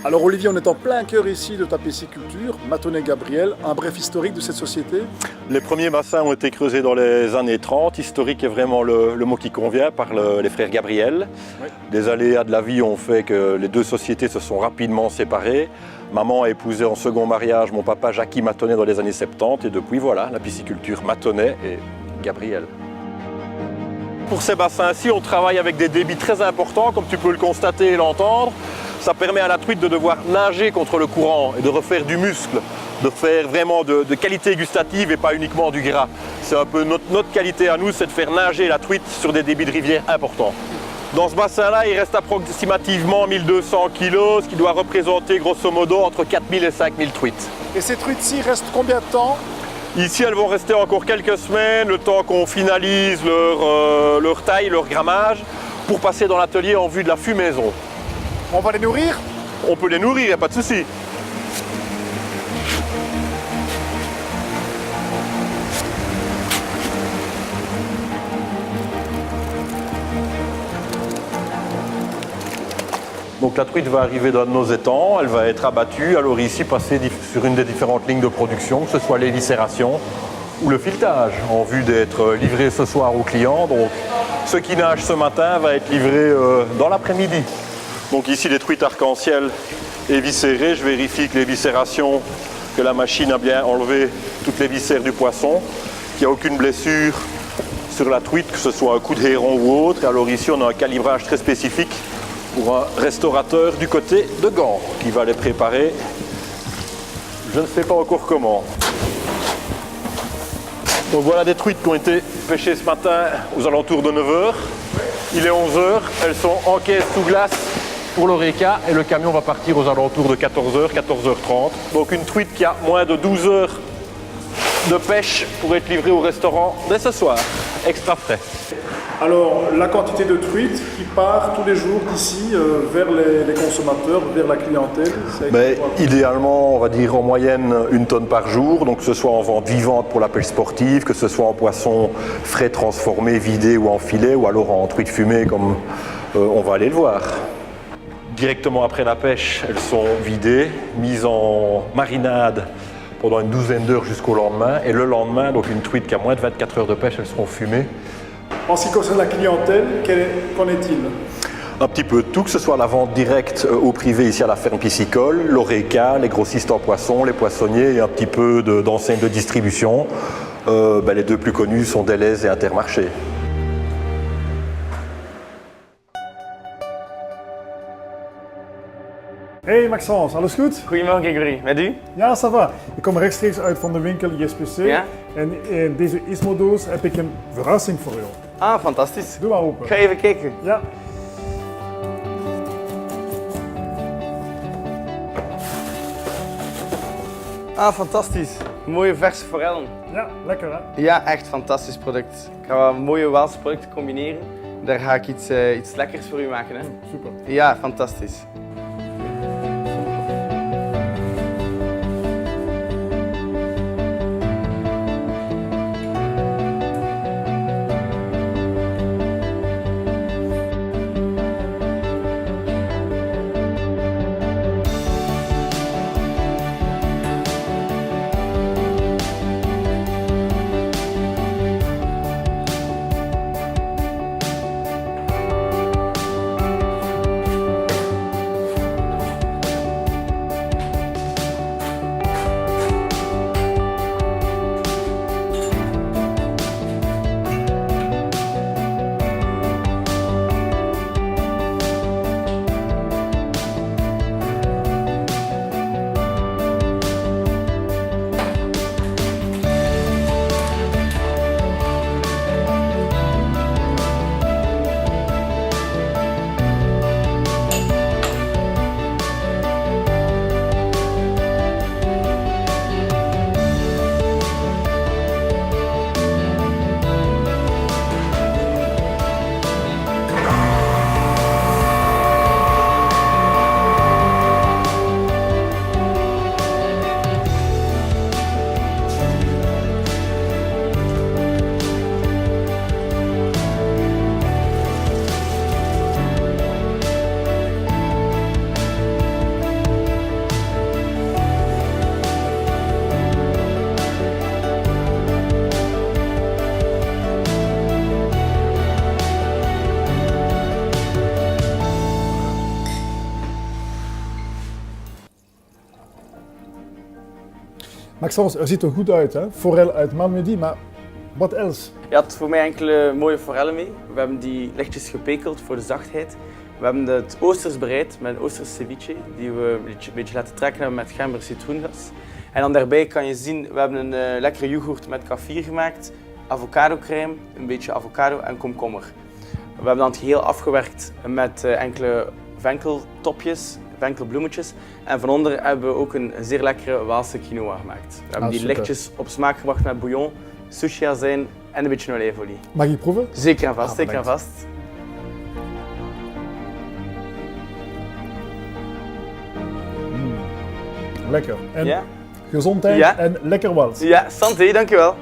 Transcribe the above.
Alors Olivier, on est en plein cœur ici de ta pisciculture, Matonnet-Gabriel, un bref historique de cette société. Les premiers bassins ont été creusés dans les années 30. Historique est vraiment le mot qui convient par les frères Gabriel. Oui. Les aléas de la vie ont fait que les deux sociétés se sont rapidement séparées. Maman a épousé en second mariage mon papa Jackie Matonnet dans les années 70 et depuis voilà, la pisciculture Matonnet et Gabriel. Pour ces bassins-ci, on travaille avec des débits très importants, comme tu peux le constater et l'entendre. Ça permet à la truite de devoir nager contre le courant et de refaire du muscle, de faire vraiment de qualité gustative et pas uniquement du gras. C'est un peu notre qualité à nous, c'est de faire nager la truite sur des débits de rivière importants. Dans ce bassin-là, il reste approximativement 1200 kg, ce qui doit représenter grosso modo entre 4000 et 5000 truites. Et ces truites-ci restent combien de temps? Ici, elles vont rester encore quelques semaines, le temps qu'on finalise leur taille, leur grammage, pour passer dans l'atelier en vue de la fumaison. On va les nourrir? On peut les nourrir, il n'y a pas de souci. Donc la truite va arriver dans nos étangs, elle va être abattue, alors ici passer sur une des différentes lignes de production, que ce soit l'éviscération ou le filetage, en vue d'être livré ce soir aux clients. Donc ce qui nage ce matin va être livré dans l'après-midi. Donc ici les truites arc-en-ciel éviscérées, je vérifie que l'éviscération, que la machine a bien enlevé toutes les viscères du poisson, qu'il n'y a aucune blessure sur la truite, que ce soit un coup de héron ou autre. Et alors ici on a un calibrage très spécifique pour un restaurateur du côté de Gand qui va les préparer, je ne sais pas encore comment. Donc voilà des truites qui ont été pêchées ce matin aux alentours de 9h. Il est 11h, elles sont en caisse sous glace pour l'Oreca et le camion va partir aux alentours de 14h, 14h30. Donc une truite qui a moins de 12 heures de pêche pour être livrée au restaurant dès ce soir, extra frais. Alors la quantité de truites qui part tous les jours d'ici vers les consommateurs, vers la clientèle, c'est quoi? Idéalement, on va dire en moyenne 1 tonne par jour, donc que ce soit en vente vivante pour la pêche sportive, que ce soit en poisson frais transformé, vidé ou en filet, ou alors en truite fumée comme on va aller le voir. Directement après la pêche, elles sont vidées, mises en marinade pendant une douzaine d'heures jusqu'au lendemain. Et le lendemain, donc une truite qui a moins de 24 heures de pêche, elles seront fumées. En ce qui concerne la clientèle, qu'en est-il? Un petit peu de tout, que ce soit la vente directe au privé ici à la ferme piscicole, l'Oreca, les grossistes en poissons, les poissonniers et un petit peu d'enseignes de distribution. Les deux plus connus sont Delhaize et Intermarché. Hey Maxence, alles goed? Goedemorgen Gregory, met u? Ja, ça va. Ik kom rechtstreeks uit van de winkel JSPC. Ja? En in deze Ismo-doos heb ik een verrassing voor jou. Ah, fantastisch. Doe maar open. Ik ga even kijken. Ja. Ah, fantastisch. Mooie verse forellen. Ja, lekker hè? Ja, echt fantastisch product. Ik ga wat mooie Waalse producten combineren. Daar ga ik iets lekkers voor u maken. Hè? Super. Ja, fantastisch. Maxence, er ziet er goed uit, hè? Forel uit Malmedy, maar wat else? Je had voor mij enkele mooie forellen mee. We hebben die lichtjes gepekeld voor de zachtheid. We hebben het oosters bereid met een oosters ceviche, die we een beetje laten trekken hebben met gember citroengas. En dan daarbij kan je zien, we hebben een lekkere yoghurt met kefir gemaakt, avocado crème, een beetje avocado en komkommer. We hebben dan het geheel afgewerkt met enkele venkeltopjes, venkelbloemetjes. En van onder hebben we ook een zeer lekkere Waalse quinoa gemaakt. We hebben die super. lichtjes op smaak gebracht met bouillon, sushi-azijn en een beetje olijfolie. Mag ik proeven? Zeker en vast, zeker en bedankt. vast. Lekker. En Ja? gezondheid Ja. en lekker wat. Ja, santé, dankjewel.